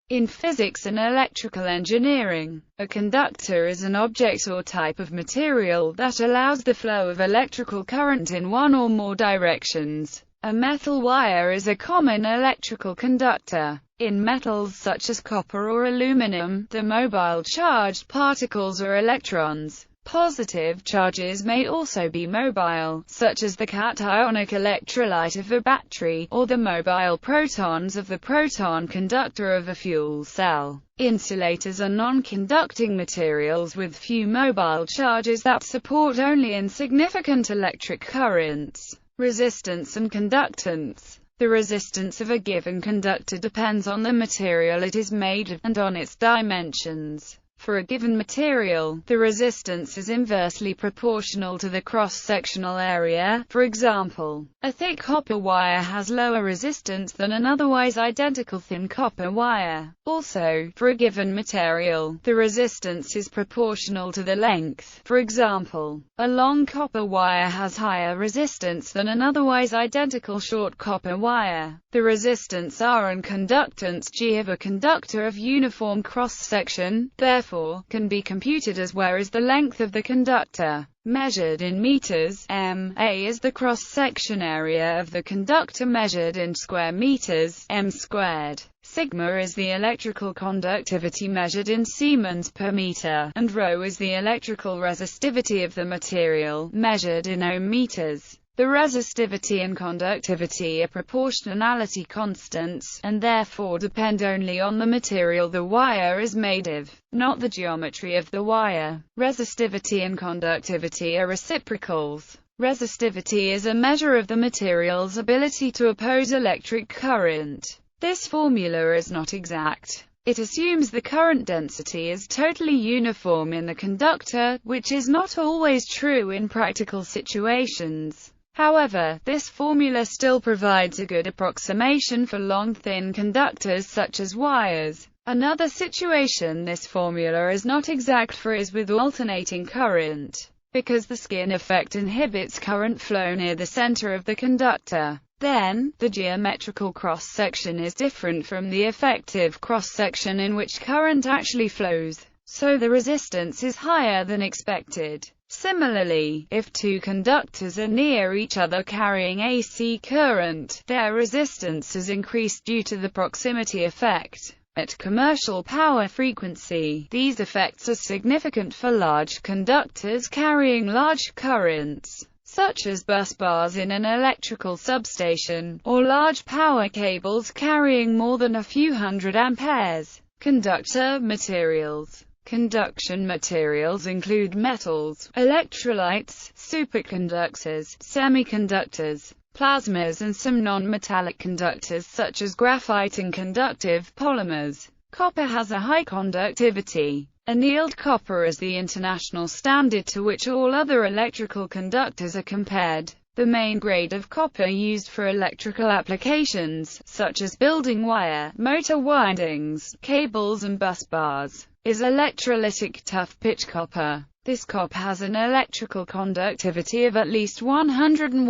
In physics and electrical engineering, a conductor is an object or type of material that allows the flow of electrical current in one or more directions. A metal wire is a common electrical conductor. In metals such as copper or aluminum, the mobile charged particles are electrons. Positive charges may also be mobile, such as the cationic electrolyte of a battery, or the mobile protons of the proton conductor of a fuel cell. Insulators are non-conducting materials with few mobile charges that support only insignificant electric currents. Resistance and conductance. The resistance of a given conductor depends on the material it is made of, and on its dimensions. For a given material, the resistance is inversely proportional to the cross-sectional area. For example, a thick copper wire has lower resistance than an otherwise identical thin copper wire. Also, for a given material, the resistance is proportional to the length. For example, a long copper wire has higher resistance than an otherwise identical short copper wire. The resistance R and conductance G of a conductor of uniform cross-section, therefore, can be computed as where is the length of the conductor. Measured in meters, A is the cross-section area of the conductor measured in square meters, m squared. Sigma is the electrical conductivity measured in Siemens per meter, and ρ is the electrical resistivity of the material, measured in ohm meters. The resistivity and conductivity are proportionality constants, and therefore depend only on the material the wire is made of, not the geometry of the wire. Resistivity and conductivity are reciprocals. Resistivity is a measure of the material's ability to oppose electric current. This formula is not exact. It assumes the current density is totally uniform in the conductor, which is not always true in practical situations. However, this formula still provides a good approximation for long thin conductors such as wires. Another situation this formula is not exact for is with alternating current, because the skin effect inhibits current flow near the center of the conductor. Then, the geometrical cross-section is different from the effective cross-section in which current actually flows, so the resistance is higher than expected. Similarly, if two conductors are near each other carrying AC current, their resistance is increased due to the proximity effect. At commercial power frequency, these effects are significant for large conductors carrying large currents, such as bus bars in an electrical substation, or large power cables carrying more than a few hundred amperes. Conductor materials. Conduction materials include metals, electrolytes, superconductors, semiconductors, plasmas and some non-metallic conductors such as graphite and conductive polymers. Copper has a high conductivity. Annealed copper is the international standard to which all other electrical conductors are compared. The main grade of copper used for electrical applications, such as building wire, motor windings, cables and bus bars, is electrolytic tough-pitch copper. This copper has an electrical conductivity of at least 101%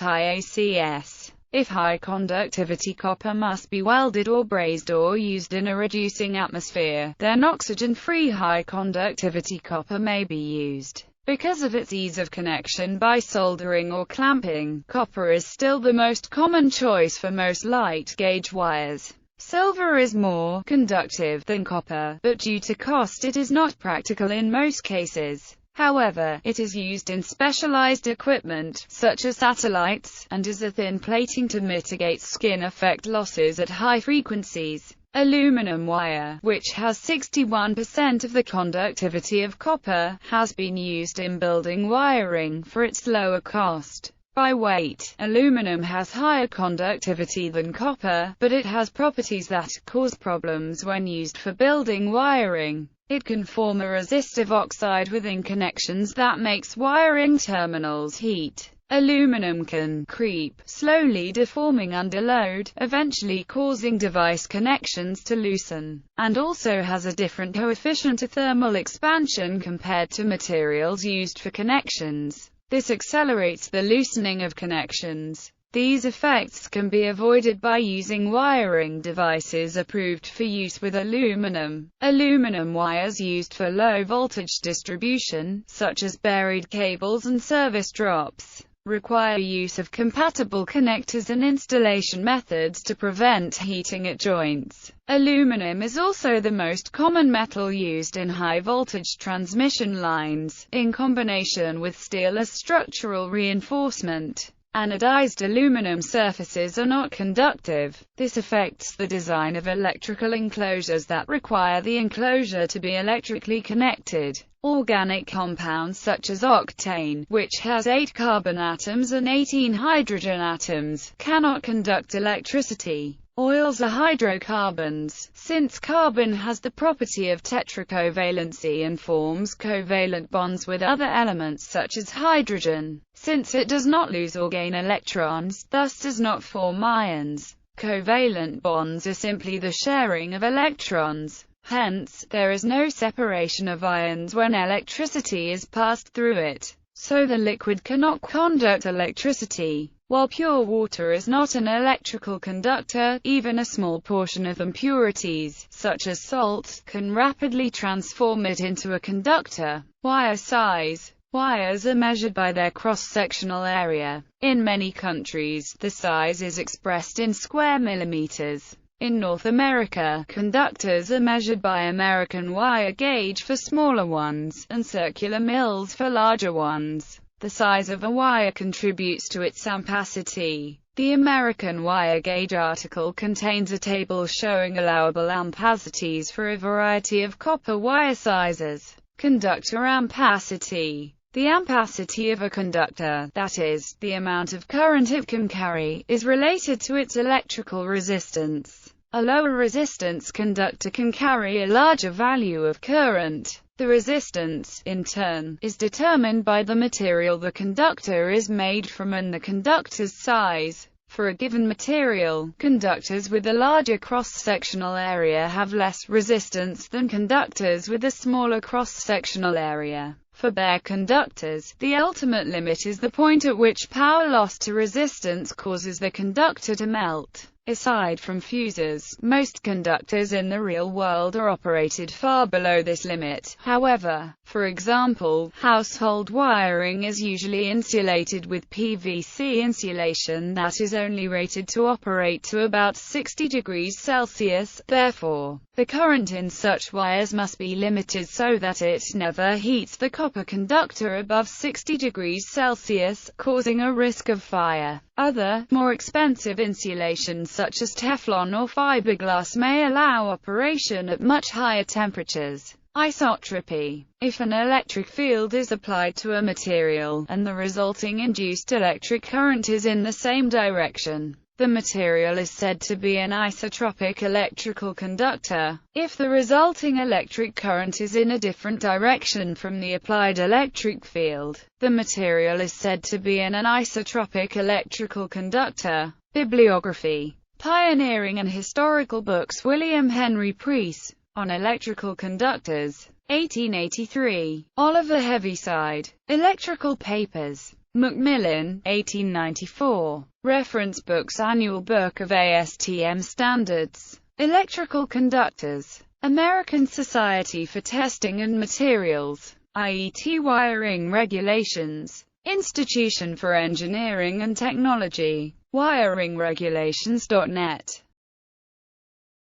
IACS. If high conductivity copper must be welded or brazed or used in a reducing atmosphere, then oxygen-free high conductivity copper may be used. Because of its ease of connection by soldering or clamping, copper is still the most common choice for most light-gauge wires. Silver is more conductive than copper, but due to cost it is not practical in most cases. However, it is used in specialized equipment, such as satellites, and as a thin plating to mitigate skin effect losses at high frequencies. Aluminum wire, which has 61% of the conductivity of copper, has been used in building wiring for its lower cost. By weight, aluminum has higher conductivity than copper, but it has properties that cause problems when used for building wiring. It can form a resistive oxide within connections that makes wiring terminals heat. Aluminum can creep, slowly deforming under load, eventually causing device connections to loosen, and also has a different coefficient of thermal expansion compared to materials used for connections. This accelerates the loosening of connections. These effects can be avoided by using wiring devices approved for use with aluminum. Aluminum wires used for low-voltage distribution, such as buried cables and service drops, require use of compatible connectors and installation methods to prevent heating at joints. Aluminum is also the most common metal used in high-voltage transmission lines, in combination with steel as structural reinforcement. Anodized aluminum surfaces are not conductive. This affects the design of electrical enclosures that require the enclosure to be electrically connected. Organic compounds such as octane, which has 8 carbon atoms and 18 hydrogen atoms, cannot conduct electricity. Oils are hydrocarbons, since carbon has the property of tetracovalency and forms covalent bonds with other elements such as hydrogen. Since it does not lose or gain electrons, thus does not form ions. Covalent bonds are simply the sharing of electrons. Hence, there is no separation of ions when electricity is passed through it. So the liquid cannot conduct electricity. While pure water is not an electrical conductor, even a small portion of impurities, such as salt, can rapidly transform it into a conductor. Wire size. Wires are measured by their cross-sectional area. In many countries, the size is expressed in square millimeters. In North America, conductors are measured by American wire gauge for smaller ones, and circular mills for larger ones. The size of a wire contributes to its ampacity. The American wire gauge article contains a table showing allowable ampacities for a variety of copper wire sizes. Conductor ampacity. The ampacity of a conductor, that is, the amount of current it can carry, is related to its electrical resistance. A lower resistance conductor can carry a larger value of current. The resistance, in turn, is determined by the material the conductor is made from and the conductor's size. For a given material, conductors with a larger cross-sectional area have less resistance than conductors with a smaller cross-sectional area. For bare conductors, the ultimate limit is the point at which power loss to resistance causes the conductor to melt. Aside from fuses, most conductors in the real world are operated far below this limit. However, for example, household wiring is usually insulated with PVC insulation that is only rated to operate to about 60 degrees Celsius. Therefore, the current in such wires must be limited so that it never heats the copper conductor above 60 degrees Celsius, causing a risk of fire. Other, more expensive insulations such as Teflon or fiberglass may allow operation at much higher temperatures. Isotropy. If an electric field is applied to a material, and the resulting induced electric current is in the same direction, the material is said to be an isotropic electrical conductor. If the resulting electric current is in a different direction from the applied electric field, the material is said to be an anisotropic electrical conductor. Bibliography. Pioneering and Historical Books. William Henry Preece, On Electrical Conductors, 1883. Oliver Heaviside, Electrical Papers. Macmillan, 1894. Reference books. Annual Book of ASTM Standards. Electrical Conductors. American Society for Testing and Materials. IET Wiring Regulations. Institution for Engineering and Technology. WiringRegulations.net.